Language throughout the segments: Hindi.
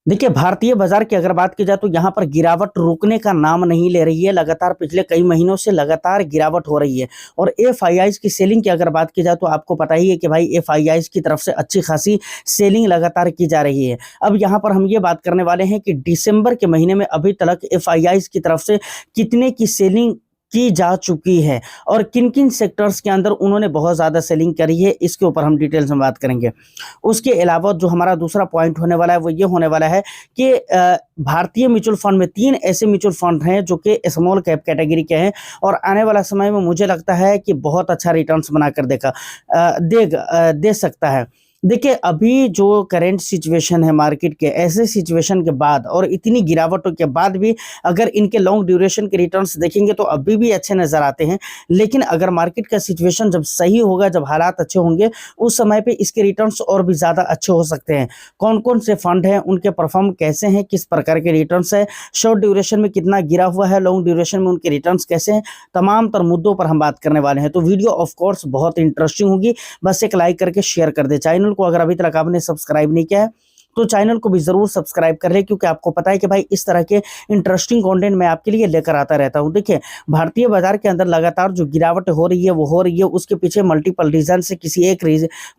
देखिए, भारतीय बाजार की अगर बात की जाए तो यहाँ पर गिरावट रुकने का नाम नहीं ले रही है। लगातार पिछले कई महीनों से लगातार गिरावट हो रही है। और एफआईआईज़ की सेलिंग की अगर बात की जाए तो आपको पता ही है कि भाई एफआईआईज़ की तरफ से अच्छी खासी सेलिंग लगातार की जा रही है। अब यहाँ पर हम ये बात करने वाले हैं कि दिसंबर के महीने में अभी तक एफआईआईज़ की तरफ से कितने की सेलिंग की जा चुकी है और किन-किन सेक्टर्स के अंदर उन्होंने बहुत ज़्यादा सेलिंग करी है, इसके ऊपर हम डिटेल्स में बात करेंगे। उसके अलावा जो हमारा दूसरा पॉइंट होने वाला है वो ये होने वाला है कि भारतीय म्यूचुअल फंड में 3 ऐसे म्यूचुअल फंड हैं जो कि स्मॉल कैप कैटेगरी के हैं और आने वाला समय में मुझे लगता है कि बहुत अच्छा रिटर्न्स बनाकर दे सकता है। देखिए, अभी जो करंट सिचुएशन है मार्केट के, ऐसे सिचुएशन के बाद और इतनी गिरावटों के बाद भी अगर इनके लॉन्ग ड्यूरेशन के रिटर्न्स देखेंगे तो अभी भी अच्छे नज़र आते हैं। लेकिन अगर मार्केट का सिचुएशन जब सही होगा, जब हालात अच्छे होंगे, उस समय पे इसके रिटर्न्स और भी ज़्यादा अच्छे हो सकते हैं। कौन-कौन से फंड हैं, उनके परफॉर्म कैसे हैं, किस प्रकार के रिटर्न्स हैं, शॉर्ट ड्यूरेशन में कितना गिरा हुआ है, लॉन्ग ड्यूरेशन में उनके रिटर्न्स कैसे हैं, तमाम तर मुद्दों पर हम बात करने वाले हैं। तो वीडियो ऑफ कोर्स बहुत इंटरेस्टिंग होगी, बस एक लाइक करके शेयर कर दें। चैनल को अगर अभी तक आपने सब्सक्राइब नहीं किया है तो चैनल को भी जरूर सब्सक्राइब कर ले, क्योंकि आपको पता है कि भाई इस तरह के इंटरेस्टिंग कंटेंट मैं आपके लिए लेकर आता रहता हूं। देखिए, भारतीय बाजार के अंदर लगातार जो गिरावट हो रही है वो हो रही है, उसके पीछे मल्टीपल रीजन से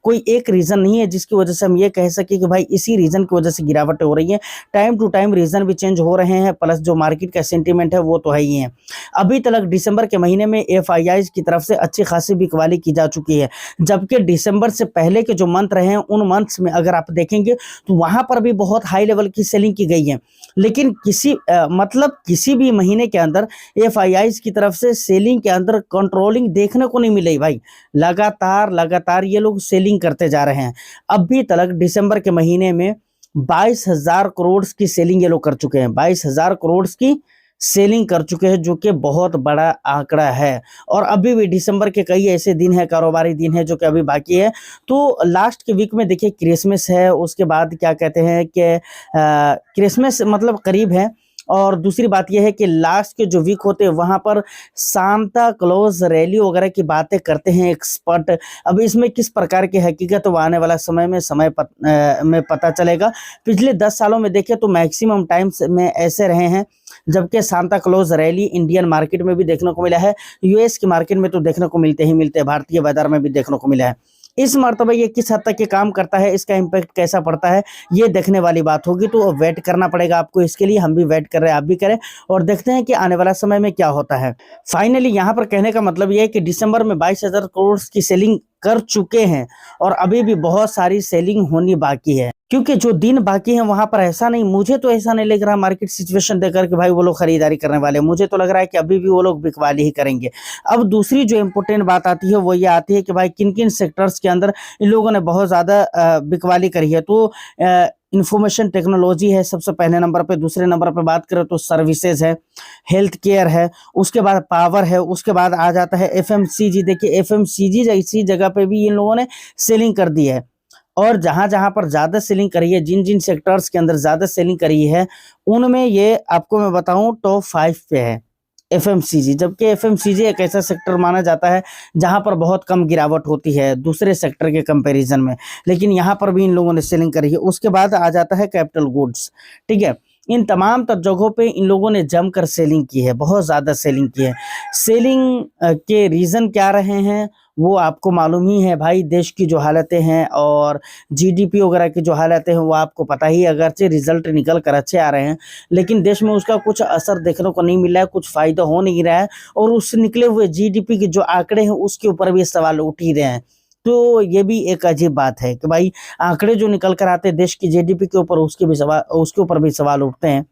कोई एक रीजन नहीं है जिसकी वजह से हम ये कह सके कि भाई इसी रीजन की वजह से गिरावट हो रही है। टाइम टू टाइम रीजन भी चेंज हो रहे हैं, प्लस जो मार्केट का सेंटीमेंट है वो तो है ही है। अभी तक दिसंबर के महीने में एफआईआई की तरफ से अच्छी खासी बिकवाली की जा चुकी है, जबकि दिसंबर से पहले के जो मंथ रहे हैं उन मंथ्स में अगर आप देखेंगे तो वहां पर भी बहुत हाई लेवल की सेलिंग की गई है। लेकिन किसी भी महीने के अंदर एफआईआईज़ की तरफ से सेलिंग के अंदर कंट्रोलिंग देखने को नहीं मिली भाई। लगातार ये लोग सेलिंग करते जा रहे हैं। अभी तक दिसंबर के महीने में 22,000 करोड़ की सेलिंग ये लोग कर चुके हैं। 22,000 करोड़ की सेलिंग कर चुके हैं, जो कि बहुत बड़ा आंकड़ा है। और अभी भी दिसंबर के कई ऐसे दिन हैं, कारोबारी दिन है, जो कि अभी बाकी है। तो लास्ट के वीक में देखिए क्रिसमस है, उसके बाद क्या कहते हैं कि क्रिसमस मतलब करीब है। और दूसरी बात यह है कि लास्ट के जो वीक होते हैं वहाँ पर सांता क्लॉज रैली वगैरह की बातें करते हैं एक्सपर्ट। अब इसमें किस प्रकार की हकीकत वो आने वाला समय में पता चलेगा। पिछले 10 सालों में देखें तो मैक्सिमम टाइम्स में ऐसे रहे हैं, जबकि Santa Claus rally Indian market में भी देखने को मिला है, यूएस की मार्केट में तो देखने को मिलते हैं, भारतीय बाजार में भी देखने को मिला है। इस मर्तबा ये किस हद तक ये काम करता है, इसका इम्पैक्ट कैसा पड़ता है, ये देखने वाली बात होगी। तो वेट करना पड़ेगा आपको इसके लिए, हम भी वेट कर रहे हैं, आप भी करें और देखते हैं कि आने वाला समय में क्या होता है। फाइनली यहाँ पर कहने का मतलब ये है कि दिसंबर में 22,000 करोड़ की सेलिंग कर चुके हैं और अभी भी बहुत सारी सेलिंग होनी बाकी है, क्योंकि जो दिन बाकी है वहां पर ऐसा नहीं, मुझे तो ऐसा नहीं लग रहा मार्केट सिचुएशन देखकर कि भाई वो लोग खरीदारी करने वाले हैं। मुझे तो लग रहा है कि अभी भी वो लोग बिकवाली ही करेंगे। अब दूसरी जो इम्पोर्टेंट बात आती है वो ये आती है कि भाई किन किन सेक्टर्स के अंदर इन लोगों ने बहुत ज़्यादा बिकवाली करी है। तो इंफॉर्मेशन टेक्नोलॉजी है सबसे पहले नंबर पे, दूसरे नंबर पे बात करें तो सर्विसेज है, हेल्थ केयर है, उसके बाद पावर है, उसके बाद आ जाता है एफएमसीजी। देखिए एफएमसीजी जैसी जगह पे भी इन लोगों ने सेलिंग कर दी है। और जहां जहां पर ज्यादा सेलिंग करी है, जिन जिन सेक्टर्स के अंदर ज्यादा सेलिंग करी है, उनमें ये आपको मैं बताऊं टॉप 5 पे है एफएमसीजी। जबकि एफएमसीजी एक ऐसा सेक्टर माना जाता है जहां पर बहुत कम गिरावट होती है दूसरे सेक्टर के कंपैरिजन में, लेकिन यहां पर भी इन लोगों ने सेलिंग करी है। उसके बाद आ जाता है कैपिटल गुड्स। ठीक है, इन तमाम तर जगहों पे इन लोगों ने जमकर सेलिंग की है, बहुत ज़्यादा सेलिंग की है। सेलिंग के रीज़न क्या रहे हैं वो आपको मालूम ही है भाई। देश की जो हालतें हैं और जीडीपी वगैरह की जो हालतें हैं वो आपको पता ही, अगरचे रिजल्ट निकल कर अच्छे आ रहे हैं लेकिन देश में उसका कुछ असर देखने को नहीं मिल रहा है, कुछ फ़ायदा हो नहीं रहा है। और उस निकले हुए जीडीपी के जो आंकड़े हैं उसके ऊपर भी सवाल उठ ही रहे हैं। तो ये भी एक अजीब बात है कि भाई आंकड़े जो निकल कर आते हैं देश की जीडीपी के ऊपर, उसके ऊपर भी सवाल उठते हैं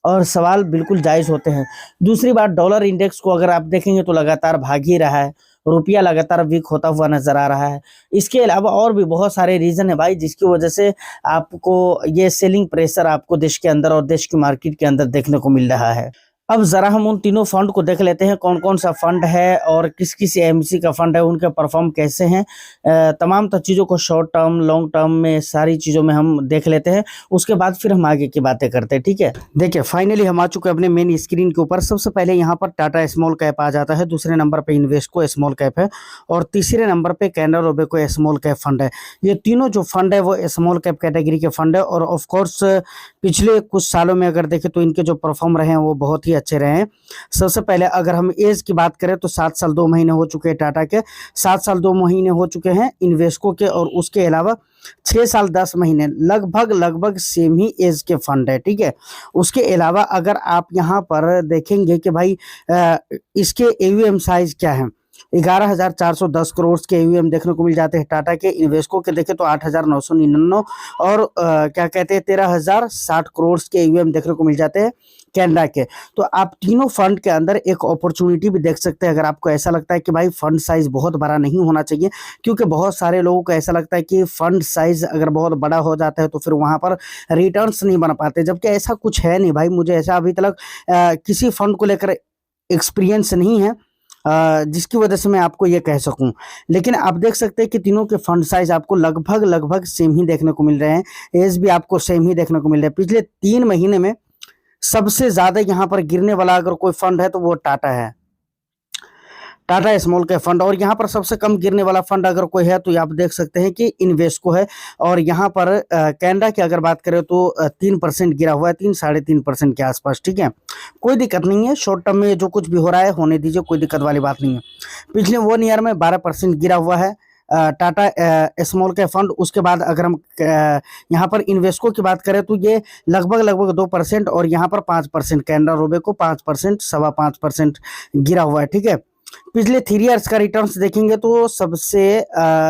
और सवाल बिल्कुल जायज़ होते हैं। दूसरी बात, डॉलर इंडेक्स को अगर आप देखेंगे तो लगातार भाग ही रहा है, रुपया लगातार वीक होता हुआ नजर आ रहा है। इसके अलावा और भी बहुत सारे रीजन है भाई जिसकी वजह से आपको ये सेलिंग प्रेशर आपको देश के अंदर और देश की मार्केट के अंदर देखने को मिल रहा है। अब ज़रा हम उन तीनों फंड को देख लेते हैं, कौन कौन सा फंड है और किस किस एएमसी का फंड है, उनके परफॉर्म कैसे हैं। तमाम चीज़ों को शॉर्ट टर्म लॉन्ग टर्म में सारी चीज़ों में हम देख लेते हैं, उसके बाद फिर हम आगे की बातें करते हैं। ठीक है, देखिए फाइनली हम आ चुके हैं अपने मेन स्क्रीन के ऊपर। सबसे पहले यहाँ पर टाटा स्मॉल कैप आ जाता है, दूसरे नंबर पे इन्वेस्को स्मॉल कैप है और तीसरे नंबर पे Canara Robeco small cap fund है। ये तीनों जो फंड है वो स्मॉल कैप कैटेगरी के फंड है और ऑफ कोर्स पिछले कुछ सालों में अगर देखें तो इनके जो परफॉर्म रहे हैं वो बहुत ही अच्छे रहे हैं। सबसे पहले अगर हम एज की बात करें तो 7 साल 2 महीने हो चुके हैं टाटा के, 7 साल 2 महीने हो चुके हैं इन्वेस्को के, और उसके अलावा 6 साल 10 महीने लगभग सेम ही एज के फंड है। ठीक है, उसके अलावा अगर आप यहाँ पर देखेंगे कि भाई इसके एयूएम साइज क्या है, 11,410 करोड़ के एयूएम देखने को मिल जाते हैं टाटा के। इन्वेस्को के देखें तो 8,999 और क्या कहते हैं 13,060 करोड़ के एयूएम देखने को मिल जाते हैं कैनरा के। तो आप तीनों फंड के अंदर एक अपॉर्चुनिटी भी देख सकते हैं अगर आपको ऐसा लगता है कि भाई फंड साइज बहुत बड़ा नहीं होना चाहिए, क्योंकि बहुत सारे लोगों को ऐसा लगता है कि फंड साइज अगर बहुत बड़ा हो जाता है तो फिर वहां पर रिटर्न्स नहीं बन पाते, जबकि ऐसा कुछ है नहीं भाई। मुझे ऐसा अभी तक किसी फंड को लेकर एक्सपीरियंस नहीं है जिसकी वजह से मैं आपको ये कह सकूं, लेकिन आप देख सकते हैं कि तीनों के फंड साइज आपको लगभग सेम ही देखने को मिल रहे हैं, एज भी आपको सेम ही देखने को मिल रहा है। पिछले 3 महीने में सबसे ज्यादा यहाँ पर गिरने वाला अगर कोई फंड है तो वो टाटा है, टाटा स्मॉल कैप फंड। और यहाँ पर सबसे कम गिरने वाला फंड अगर कोई है तो आप देख सकते हैं कि इन्वेस्को है। और यहाँ पर कैनरा की अगर बात करें तो 3% गिरा हुआ है, 3-3.5% के आसपास। ठीक है, कोई दिक्कत नहीं है, शॉर्ट टर्म में जो कुछ भी हो रहा है होने दीजिए, कोई दिक्कत वाली बात नहीं है। पिछले 1 ईयर में 12% गिरा हुआ है टाटा स्मॉल कैप फंड। उसके बाद अगर हम यहाँ पर इन्वेस्को की बात करें तो ये लगभग 2% और यहाँ पर 5%, कैनरा रोबेको 5%, 5.25% गिरा हुआ है। ठीक है, पिछले 3 इयर्स का रिटर्न्स देखेंगे तो सबसे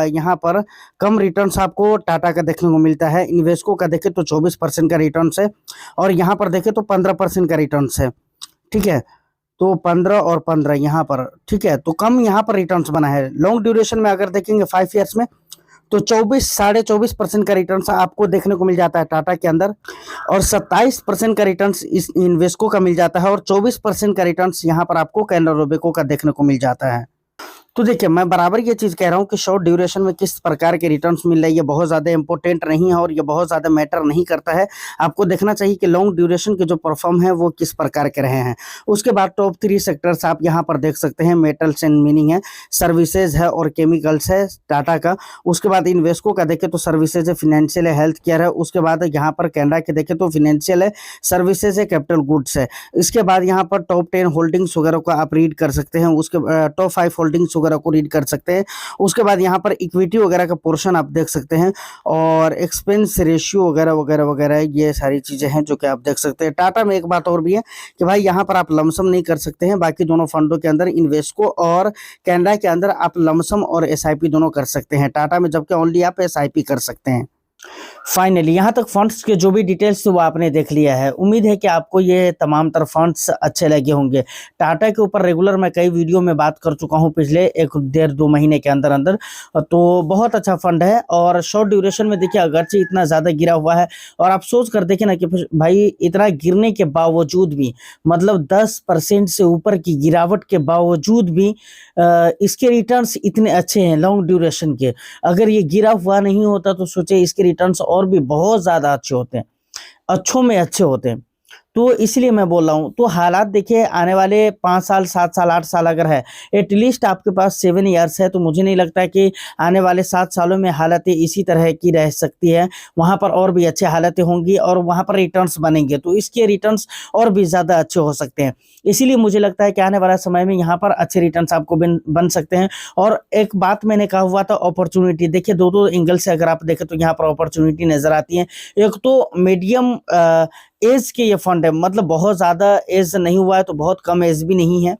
यहाँ पर कम रिटर्न्स आपको टाटा का देखने को मिलता है। इन्वेस्को का देखें तो 24% का रिटर्न्स है और यहाँ पर देखें तो 15% का रिटर्न्स है। ठीक है, तो 15 और 15 यहाँ पर, ठीक है, तो कम यहाँ पर रिटर्न्स बना है। लॉन्ग ड्यूरेशन में अगर देखेंगे 5 इयर्स में तो 24-24.5% का रिटर्न्स आपको देखने को मिल जाता है टाटा के अंदर और 27% का रिटर्न्स इस इन्वेस्को का मिल जाता है और 24% का रिटर्न्स यहाँ पर आपको कैनरा रोबेको का देखने को मिल जाता है। तो देखिए मैं बराबर ये चीज़ कह रहा हूँ कि शॉर्ट ड्यूरेशन में किस प्रकार के रिटर्न्स मिल रहे हैं ये बहुत ज़्यादा इंपॉर्टेंट नहीं है और ये बहुत ज़्यादा मैटर नहीं करता है। आपको देखना चाहिए कि लॉन्ग ड्यूरेशन के जो परफॉर्म है वो किस प्रकार के रहे हैं। उसके बाद टॉप 3 सेक्टर्स आप यहाँ पर देख सकते हैं, मेटल्स एंड मीनिंग है, सर्विसेज है और केमिकल्स है टाटा का। उसके बाद इन्वेस्को का देखें तो सर्विसेज है, फिनेंशियल है, हेल्थ केयर है। उसके बाद यहाँ पर कैनरा के देखें तो फिनेंशियल है, सर्विसेज है, कैपिटल गुड्स है। इसके बाद यहाँ पर टॉप 10 होल्डिंग्स वगैरह को आप रीड कर सकते हैं, उसके टॉप 5 होल्डिंग्स वगैरह को रीड कर सकते हैं। उसके बाद यहाँ पर इक्विटी वगैरह का पोर्शन आप देख सकते हैं और एक्सपेंस रेशियो वगैरह वगैरह वगैरह, ये सारी चीजें हैं जो कि आप देख सकते हैं। टाटा में एक बात और भी है कि भाई यहाँ पर आप लमसम नहीं कर सकते हैं, बाकी दोनों फंडों के अंदर इन्वेस्को और कैनरा के अंदर आप लमसम और एसआईपी दोनों कर सकते हैं, टाटा में जबकि ओनली आप एसआईपी कर सकते हैं। फाइनली यहाँ तक फंड्स के जो भी डिटेल्स वो आपने देख लिया है। उम्मीद है कि आपको ये तमाम तर फंड्स अच्छे लगे होंगे। टाटा के ऊपर रेगुलर मैं कई वीडियो में बात कर चुका हूँ पिछले 1-1.5-2 महीने के अंदर अंदर, तो बहुत अच्छा फंड है। और शॉर्ट ड्यूरेशन में देखिए अगरचे इतना ज़्यादा गिरा हुआ है और आप सोच कर देखें ना कि भाई इतना गिरने के बावजूद भी, मतलब 10% से ऊपर की गिरावट के बावजूद भी इसके रिटर्न्स इतने अच्छे हैं लॉन्ग ड्यूरेशन के। अगर ये गिरा हुआ नहीं होता तो सोचे इसके रिटर्न्स और भी बहुत ज्यादा अच्छे होते हैं, अच्छों में अच्छे होते हैं। तो इसलिए मैं बोल रहा हूँ, तो हालात देखिए आने वाले 5 साल 7 साल 8 साल अगर है, एटलीस्ट आपके पास 7 इयर्स है, तो मुझे नहीं लगता कि आने वाले 7 सालों में हालतें इसी तरह की रह सकती है। वहाँ पर और भी अच्छी हालतें होंगी और वहाँ पर रिटर्न्स बनेंगे तो इसके रिटर्न्स और भी ज़्यादा अच्छे हो सकते हैं। इसीलिए मुझे लगता है कि आने वाला समय में यहाँ पर अच्छे रिटर्न्स आपको बन सकते हैं। और एक बात मैंने कहा हुआ था, अपॉर्चुनिटी, देखिए दो एंगल से अगर आप देखें तो यहाँ पर अपॉर्चुनिटी नजर आती है। एक तो मीडियम एज के ये फंड है, मतलब बहुत ज़्यादा एज नहीं हुआ है तो बहुत कम एज भी नहीं है,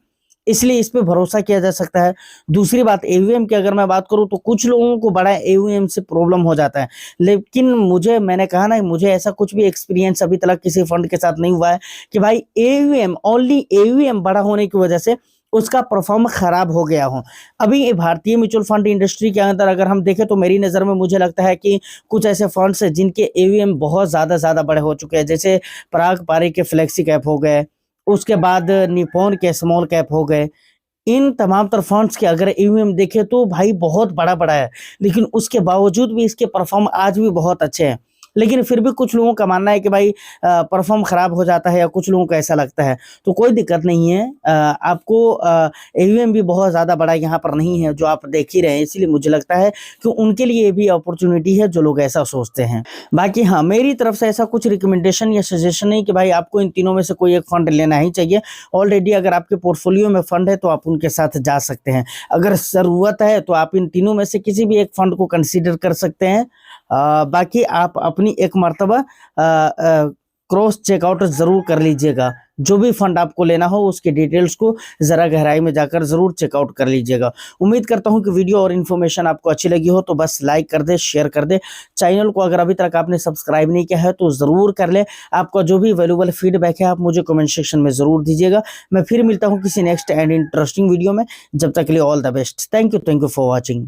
इसलिए इस पे भरोसा किया जा सकता है। दूसरी बात एयूएम की अगर मैं बात करूं तो कुछ लोगों को बड़ा एयूएम से प्रॉब्लम हो जाता है, लेकिन मैंने कहा ना, मुझे ऐसा कुछ भी एक्सपीरियंस अभी तक किसी फंड के साथ नहीं हुआ है कि भाई एयूएम, ओनली एयूएम बड़ा होने की वजह से उसका परफॉर्म खराब हो गया हो। अभी भारतीय म्यूचुअल फंड इंडस्ट्री के अंदर अगर हम देखें तो मेरी नज़र में मुझे लगता है कि कुछ ऐसे फंड्स हैं जिनके एयूएम बहुत ज़्यादा बड़े हो चुके हैं, जैसे पराग पारी के फ्लेक्सी कैप हो गए, उसके बाद निप्पॉन के स्मॉल कैप हो गए, इन तमाम तर फंड्स के अगर ईवीएम देखें तो भाई बहुत बड़ा-बड़ा है, लेकिन उसके बावजूद भी इसके परफ़ॉर्म आज भी बहुत अच्छे हैं। लेकिन फिर भी कुछ लोगों का मानना है कि भाई परफ़ॉर्म ख़राब हो जाता है या कुछ लोगों को ऐसा लगता है, तो कोई दिक्कत नहीं है। आपको ईवीएम भी बहुत ज़्यादा बड़ा यहाँ पर नहीं है, जो आप देख ही रहे हैं, इसीलिए मुझे लगता है कि उनके लिए ये भी अपॉर्च्युनिटी है, जो लोग ऐसा सोचते हैं। बाकी हाँ, मेरी तरफ से ऐसा कुछ रिकमेंडेशन या सजेशन नहीं कि भाई आपको इन तीनों में से कोई एक फंड लेना ही चाहिए। ऑलरेडी अगर आपके पोर्टफोलियो में फंड है तो आप उनके साथ जा सकते हैं। अगर ज़रूरत है तो आप इन तीनों में से किसी भी एक फंड को कंसीडर कर सकते हैं। बाकी आप अपनी एक मर्तबा क्रॉस चेकआउट ज़रूर कर लीजिएगा। जो भी फंड आपको लेना हो उसके डिटेल्स को ज़रा गहराई में जाकर ज़रूर चेकआउट कर लीजिएगा। उम्मीद करता हूँ कि वीडियो और इन्फॉर्मेशन आपको अच्छी लगी हो तो बस लाइक कर दें, शेयर कर दें। चैनल को अगर अभी तक आपने सब्सक्राइब नहीं किया है तो ज़रूर कर लें। आपका जो भी वैल्यूएबल फीडबैक है आप मुझे कमेंट सेक्शन में ज़रूर दीजिएगा। मैं फिर मिलता हूँ किसी नेक्स्ट एंड इंटरेस्टिंग वीडियो में। जब तक के लिए all the best. Thank you for watching.